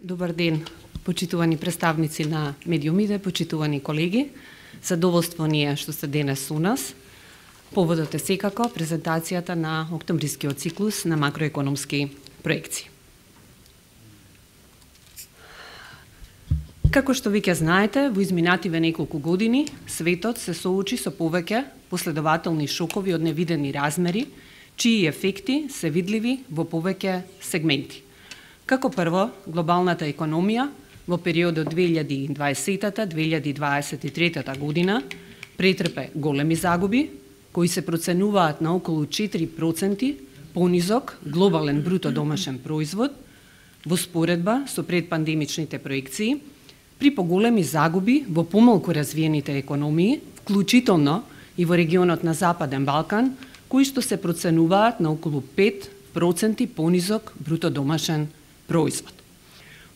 Добар ден, почитувани представници на медиумите, почитувани колеги. Задоволство ни е што сте денес у нас. Поводот е секако презентацијата на октомврискиот циклус на макроекономски проекции. Како што веќе знаете, во изминативе неколку години светот се соочи со повеќе последователни шокови од невидени размери, чии ефекти се видливи во повеќе сегменти. Како прво, глобалната економија во периодот 2020-2023 година претрпе големи загуби, кои се проценуваат на околу 4% понизок глобален бруто домашен производ во споредба со предпандемичните проекции, при поголеми загуби во помалку развиените економии, вклучително и во регионот на Западен Балкан, кои што се проценуваат на околу 5% понизок бруто домашен производ.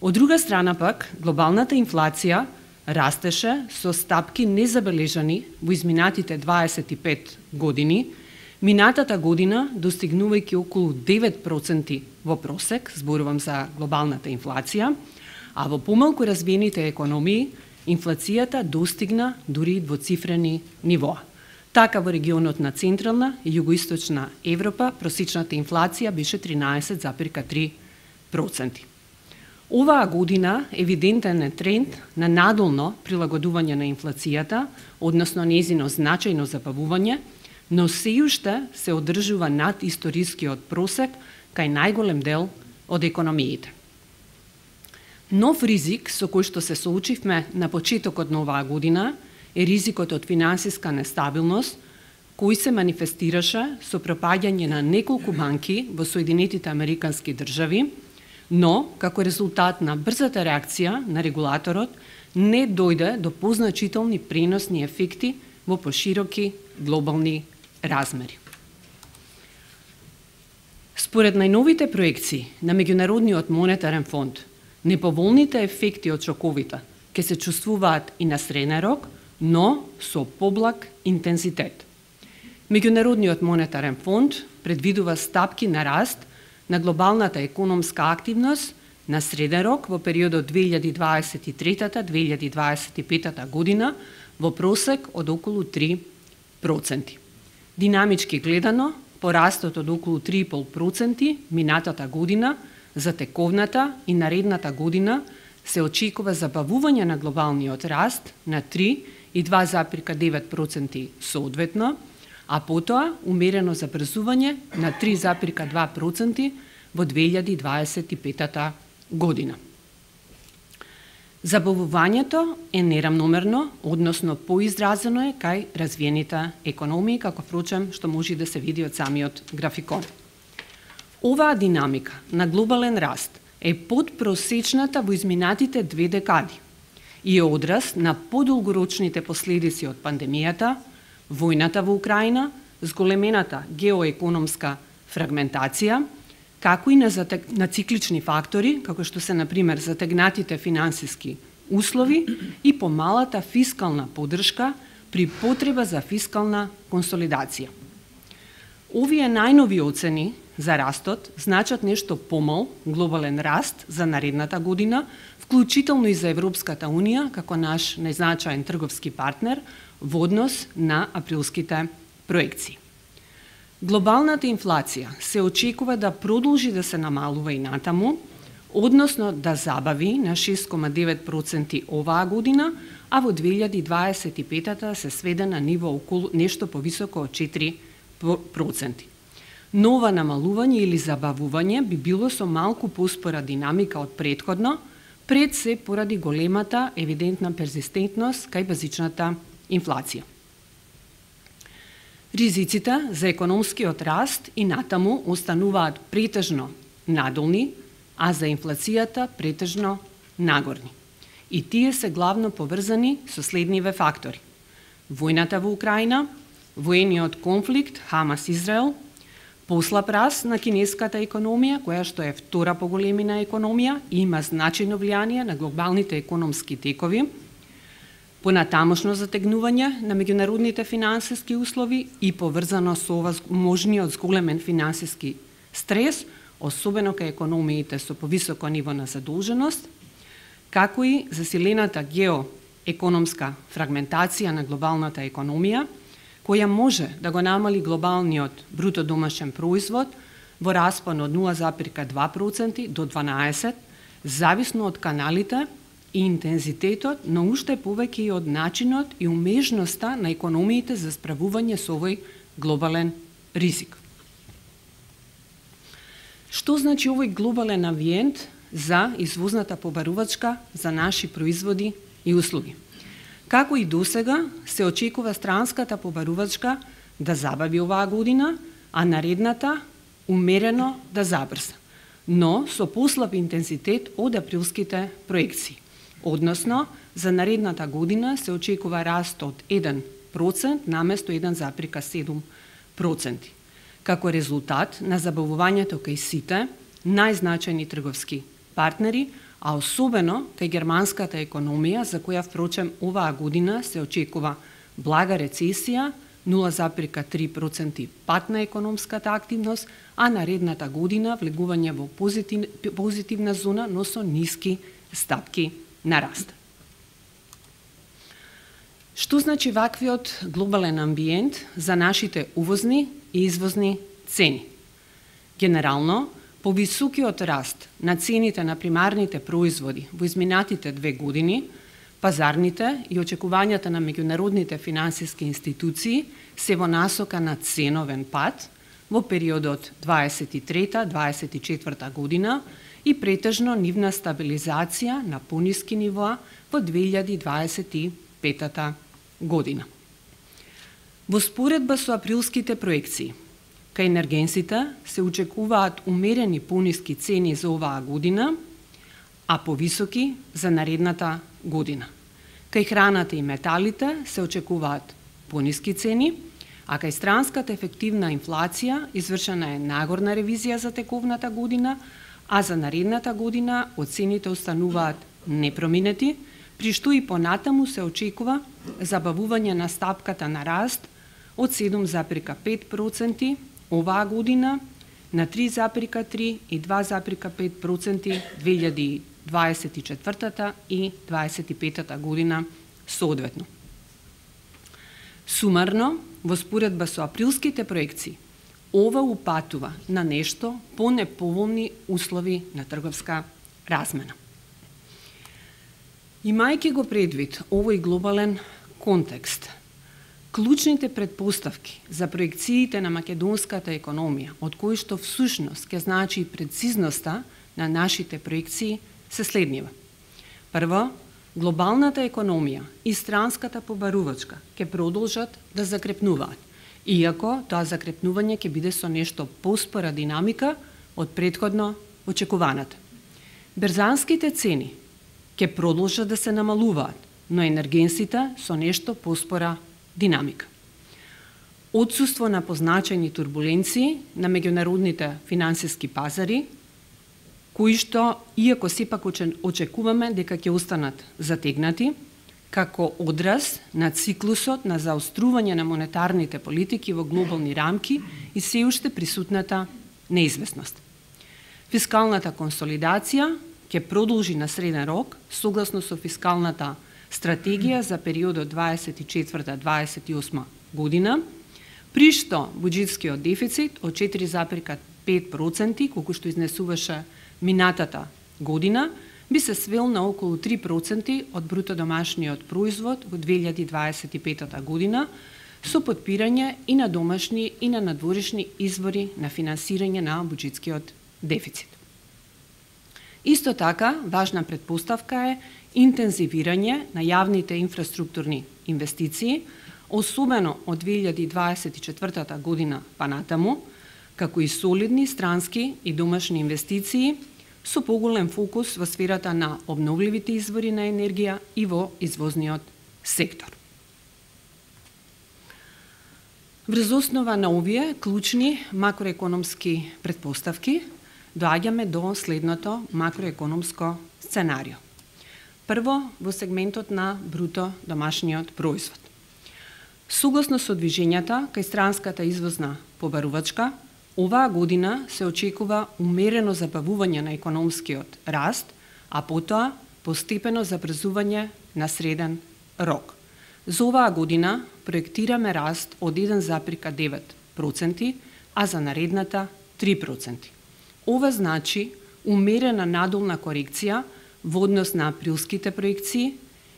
Од друга страна пак, глобалната инфлација растеше со стапки незабележани во изминатите 25 години, минатата година достигнувајќи околу 9% во просек, зборувам за глобалната инфлација, а во помалку развиените економии инфлацијата достигна дури двоцифрени нивоа. Така во регионот на Централна и Југоисточна Европа просечната инфлација беше 13,3%. Оваа година евидентен е тренд на надолно прилагодување на инфлацијата, односно нејзино значајно забавување, но сѐ уште се одржува над историскиот просек кај најголем дел од економиите. Нов ризик со кој што се соочивме на почетокот на оваа година е ризикот од финансиска нестабилност, кој се манифестираше со пропаѓање на неколку банки во Соединетите Американски држави, но, како резултат на брзата реакција на регулаторот, не дојде до позначителни преносни ефекти во пошироки глобални размери. Според најновите проекции на Меѓународниот монетарен фонд, неповолните ефекти од шоковите ќе се чувствуваат и на среден рок, но со поблаг интензитет. Меѓународниот монетарен фонд предвидува стапки на раст на глобалната економска активност на среден рок во периодот 2023-2025 година во просек од околу 3%. Динамички гледано, порастот од околу 3,5% минатата година за тековната и наредната година се очекува забавување на глобалниот раст на 3 и 2,9% соодветно, а потоа умерено забрзување на 3,2% во 2025 година. Забавувањето е нерамномерно, односно поизразено е кај развиените економии, како впрочем што може да се види од самиот графикон. Оваа динамика на глобален раст е подпросечната во изминатите 2 декади и е одраз на подолгорочните последици од пандемијата, војната во Украина, зголемената геоекономска фрагментација, како и на циклични фактори, како што се, например, затегнатите финансиски услови и помалата фискална поддршка при потреба за фискална консолидација. Овие најнови оцени за растот значат нешто помал глобален раст за наредната година, вклучително и за Европската Унија, како наш најзначаен трговски партнер, во однос на априлските проекции. Глобалната инфлација се очекува да продолжи да се намалува и натаму, односно да забави на 6,9% оваа година, а во 2025 се сведе на ниво околу нешто повисоко од 4%. Нова намалување или забавување би било со малку поспора динамика од претходно, пред се поради големата евидентна перзистентност кај базичната инфлација. Ризиците за економскиот раст и натаму остануваат претежно надолни, а за инфлацијата претежно нагорни. И тие се главно поврзани со следниве фактори: војната во Украина, воениот конфликт Хамас-Израел, послаб раст на кинеската економија, која што е втора по големина економија и има значајно влијание на глобалните економски текови, понатамошно затегнување на меѓународните финансиски услови и поврзано со можниот зголемен финансиски стрес особено кај економиите со повисоко ниво на задолженост, како и засилената геоекономска фрагментација на глобалната економија, која може да го намали глобалниот бруто домашен производ во распон од 0,2% до 12%, зависно од каналите и интензитетот, но уште повеќе и од начинот и умежноста на економиите за справување со овој глобален ризик. Што значи овој глобален амбиент за извозната побарувачка за наши производи и услуги? Како и досега, се очекува странската побарувачка да забави оваа година, а наредната умерено да забрза, но со послаб интензитет од априлските проекции. Односно, за наредната година се очекува раст од 1% наместо 1,7%, како резултат на забавувањето кај сите најзначајни трговски партнери, а особено кај германската економија, за која впрочем оваа година се очекува блага рецесија, 0,3% пат на економската активност, а наредната година влегување во позитивна зона, но со ниски стапки на раст. Што значи ваквиот глобален амбиент за нашите увозни и извозни цени? Генерално, повисокиот раст на цените на примарните производи во изминатите 2 години, пазарните и очекувањата на меѓународните финансиски институции се во насока на ценовен пат во периодот 23-24 година и претежно нивна стабилизација на пониски нивоа во 2025 година. Во споредба со априлските проекции, кај енергенсите се очекуваат умерени пониски цени за оваа година, а повисоки за наредната година. Кај храната и металите се очекуваат пониски цени, а кај странската ефективна инфлација извршена е нагорна ревизија за тековната година, а за наредната година оцените остануваат непроминети, при што и понатаму се очекува забавување на стапката на раст од 7,5% оваа година на 3,3 и 2,5% 2024 и 2025 година соодветно. Сумарно, во споредба со априлските проекции, ова упатува на нешто понеповолни услови на трговска размена. Имајќи го предвид овој глобален контекст, клучните предпоставки за проекциите на македонската економија, од кои што всушност ќе значи и прецизноста на нашите проекции, се следнива. Прво, глобалната економија и странската побарувачка ќе продолжат да закрепнуваат, иако тоа закрепнување ќе биде со нешто поспора динамика од претходно очекуваната. Берзанските цени ќе продолжат да се намалуваат, но енергенсите со нешто поспора динамика. Отсуство на позначајни турбуленции на меѓународните финансиски пазари, кои што, иако сепак очекуваме дека ќе останат затегнати, како одраз на циклусот на заострување на монетарните политики во глобални рамки и се уште присутната неизвестност. Фискалната консолидација ќе продолжи на среден рок, согласно со фискалната стратегија за периодот 24-28 година, при што буџетскиот дефицит од 4,5%, колку што изнесуваше минатата година, би се свел на околу 3% од бруто домашниот производ во 2025 година, со подпирање и на домашни и на надворешни извори на финансирање на буџетскиот дефицит. Исто така, важна предпоставка е интензивирање на јавните инфраструктурни инвестиции, особено од 2024 година панатаму, како и солидни странски и домашни инвестиции со поголем фокус во сферата на обновливите извори на енергија и во извозниот сектор. Врз основа на овие клучни макроекономски предпоставки доаѓаме до следното макроекономско сценарио. Прво, во сегментот на бруто домашниот производ. Согласно со движењата кај странската извозна побарувачка, Оваа година се очекува умерено забавување на економскиот раст, а потоа постепено забрзување на среден рок. За оваа година проектираме раст од 1,9%, а за наредната 3%. Ова значи умерена надолна корекција во однос на априлските проекции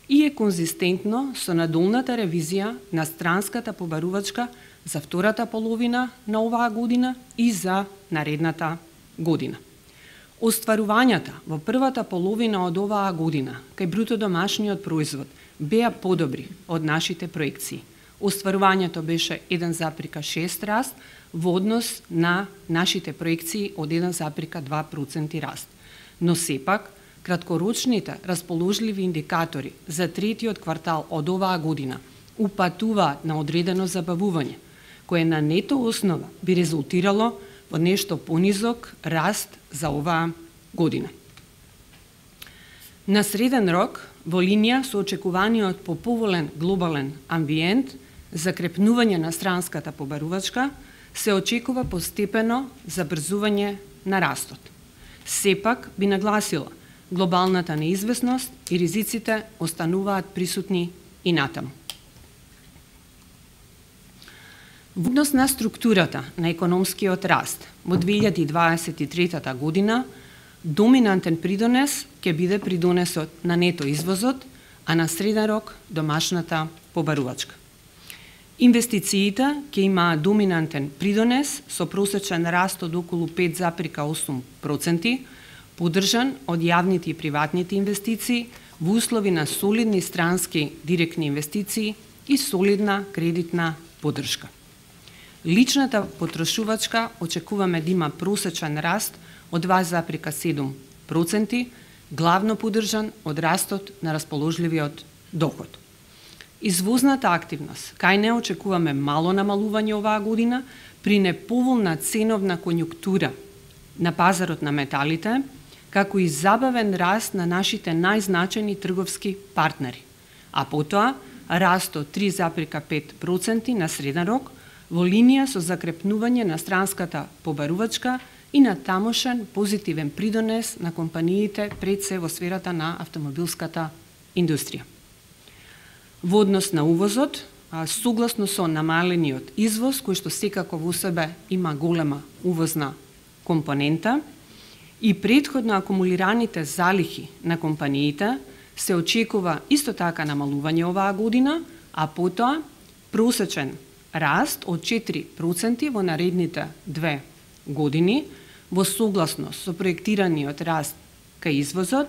и е конзистентно со надолната ревизија на странската побарувачка за втората половина на оваа година и за наредната година. Остварувањата во првата половина од оваа година кај бруто домашниот производ беа подобри од нашите проекции. Остварувањето беше 1,6 раст во однос на нашите проекции од 1,2% раст. Но сепак, краткорочните расположливи индикатори за третиот квартал од оваа година упатуваат на одредено забавување, кое на нето основа би резултирало во нешто понизок раст за оваа година. На среден рок, во линија со очекуваниот поповолен глобален амбиент, закрепнување на странската побарувачка, се очекува постепено забрзување на растот. Сепак би нагласила, глобалната неизвестност и ризиците остануваат присутни и натаму. Во однос на структурата на економскиот раст во 2023 година, доминантен придонес ќе биде придонесот на нето извозот, а на среден рок домашната побарувачка. Инвестициите ќе имаат доминантен придонес со просечен раст од околу 5,8%, поддржан од јавните и приватните инвестиции во услови на солидни странски директни инвестиции и солидна кредитна поддршка. Личната потрошувачка очекуваме да има просечен раст од 2,7%, главно поддржан од растот на расположливиот доход. Извозната активност, кај не очекуваме мало намалување оваа година, при неповолна ценовна конјунктура на пазарот на металите, како и забавен раст на нашите најзначајни трговски партнери, а потоа раст од 3,5% на среден рок, во линија со закрепнување на странската побарувачка и на тамошен позитивен придонес на компаниите пред се во сферата на автомобилската индустрија. Во однос на увозот, согласно со намалениот извоз, кој што секако во себе има голема увозна компонента, и предходно акумулираните залихи на компаниите, се очекува исто така намалување оваа година, а потоа просечен раст од 4% во наредните 2 години, во согласност со проектираниот раст кај извозот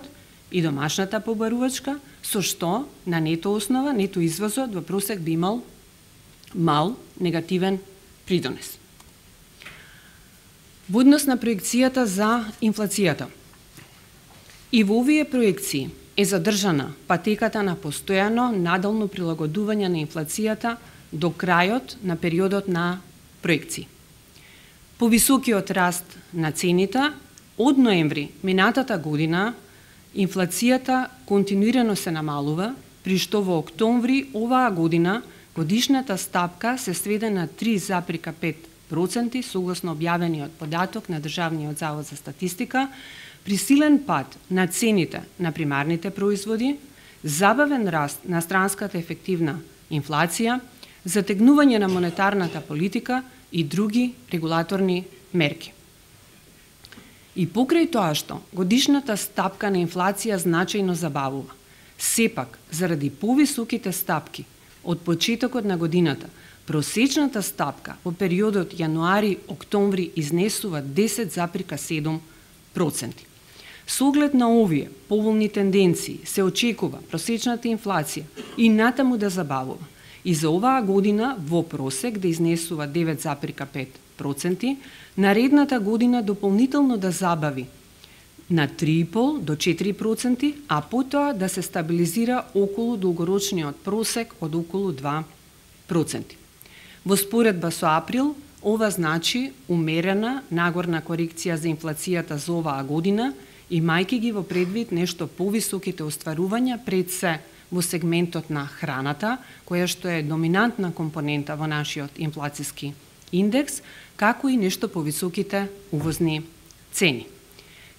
и домашната побарувачка, со што на нето основа, нето извозот во просек би имал мал негативен придонес. Во однос на проекцијата за инфлацијата. И во овие проекции е задржана патеката на постојано надолно прилагодување на инфлацијата до крајот на периодот на проекции. Повисокиот раст на цените од ноември минатата година инфлацијата континуирано се намалува, при што во октомври оваа година годишната стапка се сведе на 3,5% согласно објавениот податок на Државниот завод за статистика, при силен пад на цените на примарните производи, забавен раст на странската ефективна инфлација, затегнување на монетарната политика и други регулаторни мерки. И покрај тоа што годишната стапка на инфлација значајно забавува, сепак заради повисоките стапки од почетокот на годината, просечната стапка во периодот јануари-октомври изнесува 10,7%. Со оглед на овие поволни тенденции се очекува просечната инфлација и натаму да забавува и за оваа година во просек да изнесува 9,5%, наредната година дополнително да забави на 3,5 до 4%, а потоа да се стабилизира околу долгорочниот просек од околу 2%. Во споредба со април, ова значи умерена нагорна корекција за инфлацијата за оваа година, имајќи ги во предвид нешто повисоките остварувања пред се во сегментот на храната, која што е доминантна компонента во нашиот инфлацијски индекс, како и нешто повисоките увозни цени.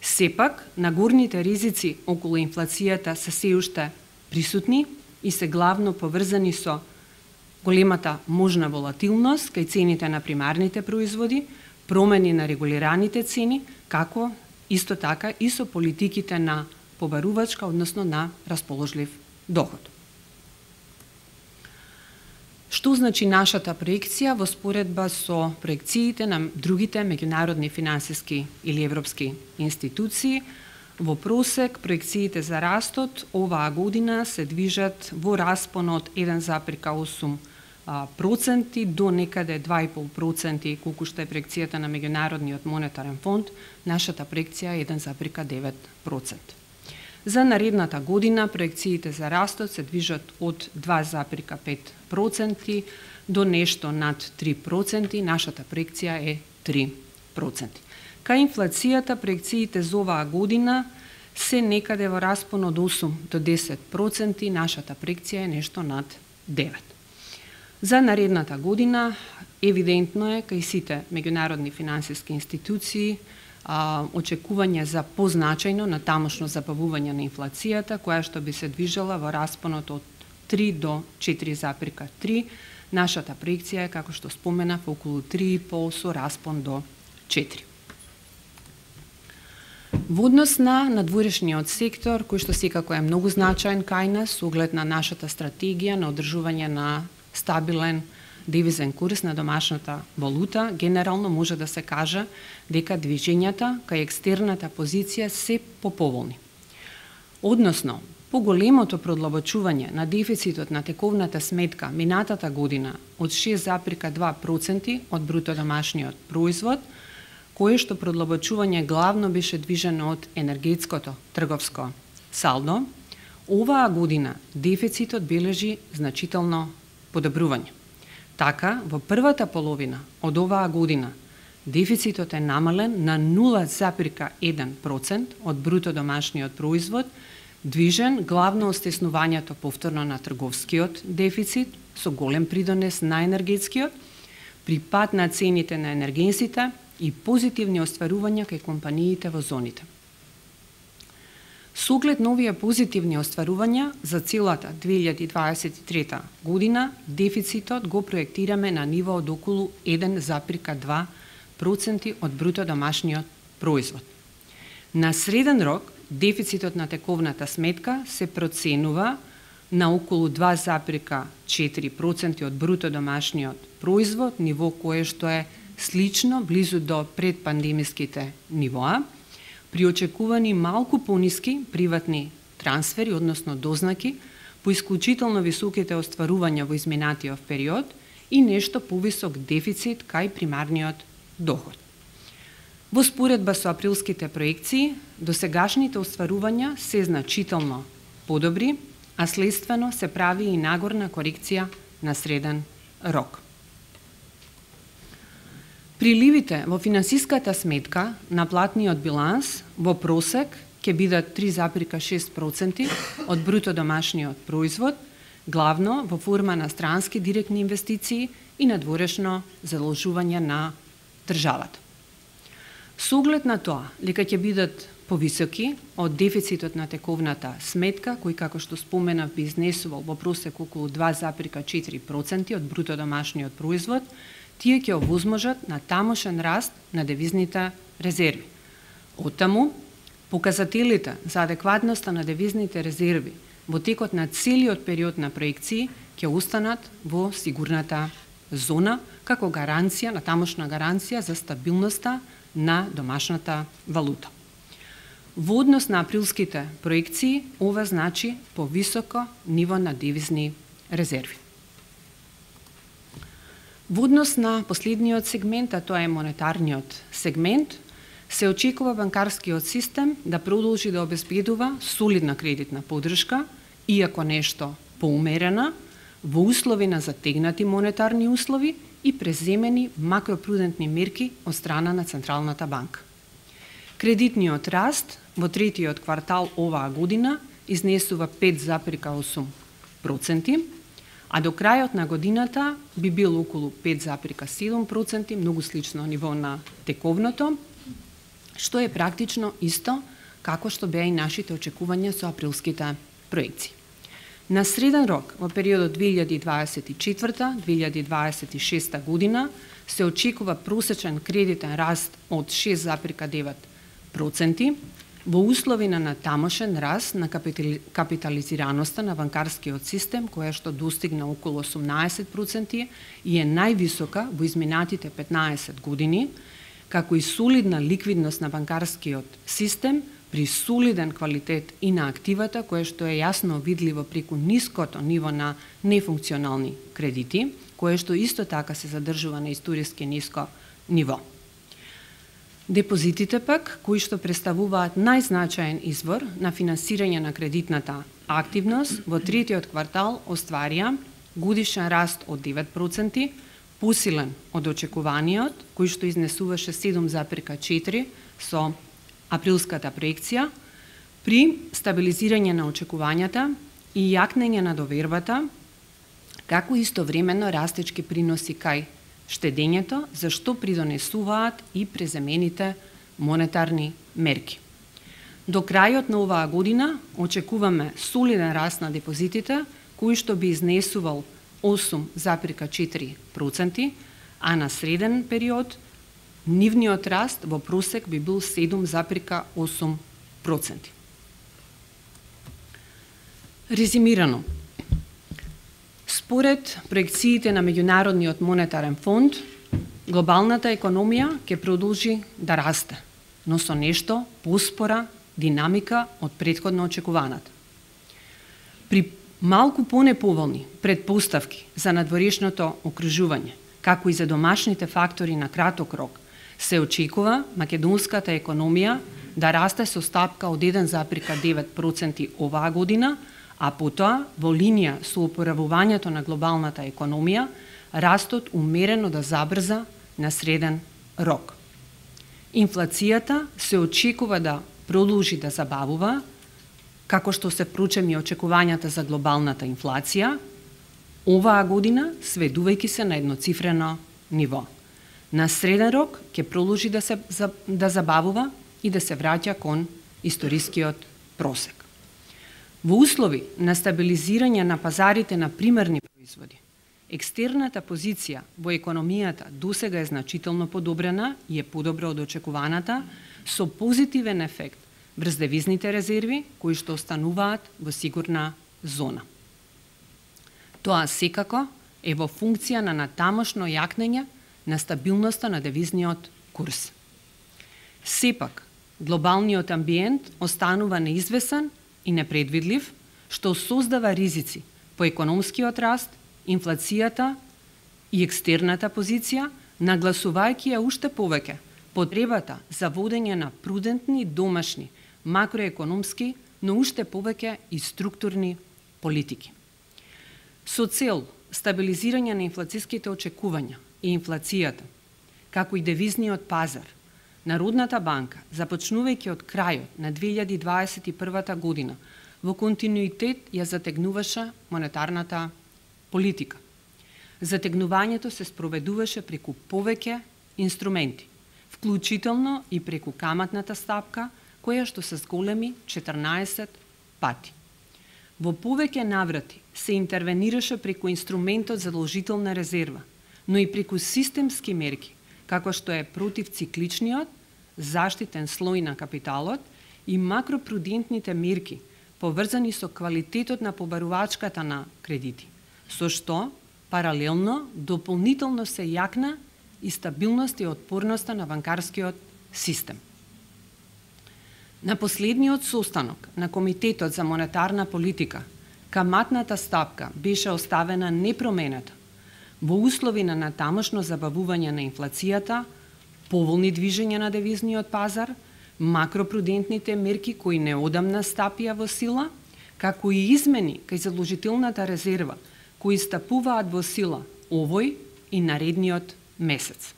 Сепак, нагорните ризици околу инфлацијата се се уште присутни и се главно поврзани со големата можна волатилност кај цените на примарните производи, промени на регулираните цени, како исто така и со политиките на побарувачка, односно на расположлив доход. Што значи нашата проекција во споредба со проекциите на другите меѓународни финансиски или европски институции? Во просек, проекциите за растот оваа година се движат во распон од 1,8% до некаде 2,5%, колку што е проекцијата на Меѓународниот монетарен фонд, нашата проекција е 1,9%. За наредната година проекциите за растот се движат од 2,5% до нешто над 3%, нашата проекција е 3%. Кај инфлацијата, проекциите за оваа година се некаде во распон од 8 до 10%, нашата проекција е нешто над 9%. За наредната година, евидентно е кај сите меѓународни финансиски институции очекување за позначајно натамошно забавување на инфлацијата, која што би се движела во распонот од 3 до 4,3. Нашата проекција е, како што споменав, околу 3,5 со распон до 4. Во однос на надворешниот сектор, кој што секако е многу значаен кај нас, со оглед на нашата стратегија на одржување на стабилен девизен курс на домашната валута, генерално може да се каже дека движењата кај екстерната позиција се поповолни. Односно, поголемото продлабочување на дефицитот на тековната сметка минатата година од 6,2% од бруто домашниот производ, кое што продлабочување главно беше движено од енергетското трговско салдо, оваа година дефицитот бележи значително подобрување. Така, во првата половина од оваа година дефицитот е намален на 0,1% од бруто домашниот производ, движен главно од стеснувањето повторно на трговскиот дефицит со голем придонес на енергетскиот, при пад на цените на енергенсите и позитивни остварувања кај компаниите во зоните. Со оглед на овие позитивни остварувања за целата 2023 година, дефицитот го проектираме на ниво од околу 1,2% од бруто домашниот производ. На среден рок, дефицитот на тековната сметка се проценува на околу 2,4% од бруто домашниот производ, ниво кое што е слично близу до предпандемиските нивоа, при очекувани малку пониски приватни трансфери, односно дознаки, по исклучително високите остварувања во изминатиот период и нешто повисок дефицит кај примарниот доход. Во споредба со априлските проекции, досегашните остварувања се значително подобри, а следствено се прави и нагорна корекција на среден рок. Приливите во финансиската сметка на платниот биланс во просек ќе бидат 3,6% од бруто домашниот производ, главно во форма на странски директни инвестиции и надворешно задолжување на државата. Со оглед на тоа, дека ќе бидат повисоки од дефицитот на тековната сметка, кој, како што споменав, би изнесувал во просек околу 2,4% од бруто домашниот производ, тие ќе овозможат на тамошен раст на девизните резерви. Оттаму, показателите за адекватноста на девизните резерви во текот на целиот период на проекции ќе останат во сигурната зона како гаранција, на тамошна гаранција за стабилноста на домашната валута. Во однос на априлските проекции, ова значи повисоко ниво на девизни резерви. Во однос на последниот сегмент, а тоа е монетарниот сегмент, се очекува банкарскиот систем да продолжи да обезбедува солидна кредитна поддршка, иако нешто поумерена, во услови на затегнати монетарни услови и преземени макропрудентни мерки од страна на Централната банка. Кредитниот раст во третиот квартал оваа година изнесува 5,8%, а до крајот на годината би бил околу 5,7%, многу слично ниво на тековното, што е практично исто како што беа и нашите очекувања со априлските проекции. На среден рок, во периодот 2024-2026 година, се очекува просечен кредитен раст од 6,9%, во услови на тамошен раст на капитализираноста на банкарскиот систем, која што достигна околу 18% и е највисока во изминатите 15 години, како и солидна ликвидност на банкарскиот систем, при солиден квалитет и на активата, кое што е јасно видливо преку ниското ниво на нефункционални кредити, кое што исто така се задржува на историски ниско ниво. Депозитите пак, кои што представуваат најзначаен извор на финансирање на кредитната активност, во третиот квартал остварија годишен раст од 9%, посилен од очекуваниот, кој што изнесуваше 7,4 со априлската проекција, при стабилизирање на очекувањата и јакнење на довербата, како истовремено растечки приноси кај штедењето, за што придонесуваат и преземените монетарни мерки. До крајот на оваа година очекуваме солиден раст на депозитите, кој што би изнесувал 8,4%, а на среден период нивниот раст во просек би бил 7,8%. Резимирано, според проекциите на Меѓународниот монетарен фонд, глобалната економија ќе продолжи да расте, но со нешто поспора динамика од претходно очекуваната. При малку понеповолни предпоставки за надворешното окружување, како и за домашните фактори на краток рок, се очекува македонската економија да расте со стапка од 1,9% оваа година, а потоа, во линија со опоравувањето на глобалната економија, растот умерено да забрза на среден рок. Инфлацијата се очекува да продолжи да забавува, како што се впрочем и очекувањата за глобалната инфлација, оваа година сведувајќи се на едноцифрено ниво. На среден рок ќе продолжи да забавува и да се враќа кон историскиот просек. Во услови на стабилизирање на пазарите на примерни производи, екстерната позиција во економијата досега е значително подобрена и е подобра од очекуваната, со позитивен ефект врз девизните резерви, кои што остануваат во сигурна зона. Тоа секако е во функција на натамошно јакнење на стабилноста на девизниот курс. Сепак, глобалниот амбиент останува неизвесен и непредвидлив, што создава ризици по економскиот раст, инфлацијата и екстерната позиција, нагласувајќи ја уште повеќе потребата за водење на прудентни домашни макроекономски, но уште повеќе и структурни политики. Со цел стабилизирање на инфлацијските очекувања и инфлацијата, како и девизниот пазар, Народната банка, започнувајќи од крајот на 2021 година, во континуитет ја затегнуваше монетарната политика. Затегнувањето се спроведуваше преку повеќе инструменти, вклучително и преку каматната стапка, која што се зголеми 14 пати. Во повеќе наврати се интервенираше преку инструментот задолжителна резерва, но и преку системски мерки, како што е противцикличниот, заштитен слој на капиталот и макропрудентните мерки, поврзани со квалитетот на побарувачката на кредити, со што, паралелно, дополнително се јакна и стабилност и отпорноста на банкарскиот систем. На последниот состанок на Комитетот за монетарна политика, каматната стапка беше оставена непроменета, во услови на натамошно забавување на инфлацијата, поволни движења на девизниот пазар, макропрудентните мерки кои неодамна стапија во сила, како и измени кај задолжителната резерва, кои стапуваат во сила овој и наредниот месец.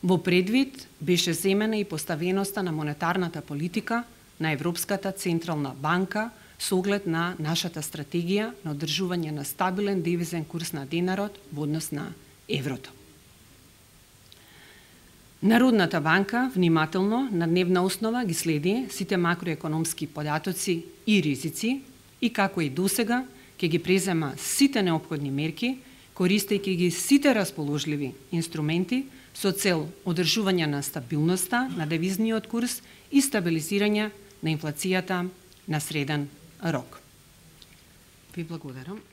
Во предвид беше земена и поставеноста на монетарната политика на Европската централна банка со оглед на нашата стратегија на одржување на стабилен девизен курс на денарот во однос на еврото. Народната банка внимателно на дневна основа ги следи сите макроекономски податоци и ризици и како и досега ќе ги презема сите неопходни мерки, користејќи ги сите расположливи инструменти со цел одржување на стабилноста на девизниот курс и стабилизирање на инфлацијата на среден рок. Ви благодарам.